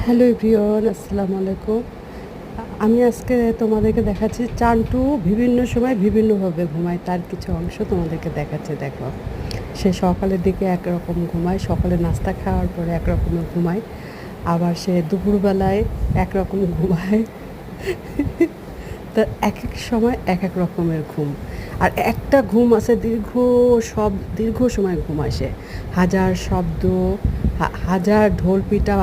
Hello everyone, আসসালামু আলাইকুম। আমি আজকে তোমাদেরকে দেখাচ্ছি চান্টু বিভিন্ন সময় বিভিন্নভাবে ঘুমায়, তার কিছু অংশ তোমাদেরকে দেখাচ্ছি। দেখো, সে সকালের দিকে একরকম ঘুমায়, সকালে নাস্তা খাওয়ার পরে একরকমের ঘুমায়, আবার সে দুপুরবেলায় একরকম ঘুমায়। তো এক এক সময় এক এক রকমের ঘুম। আর একটা ঘুম আছে দীর্ঘ সময় ঘুমায় সে। হাজার শব্দ, হাজার ঢোল পিটা,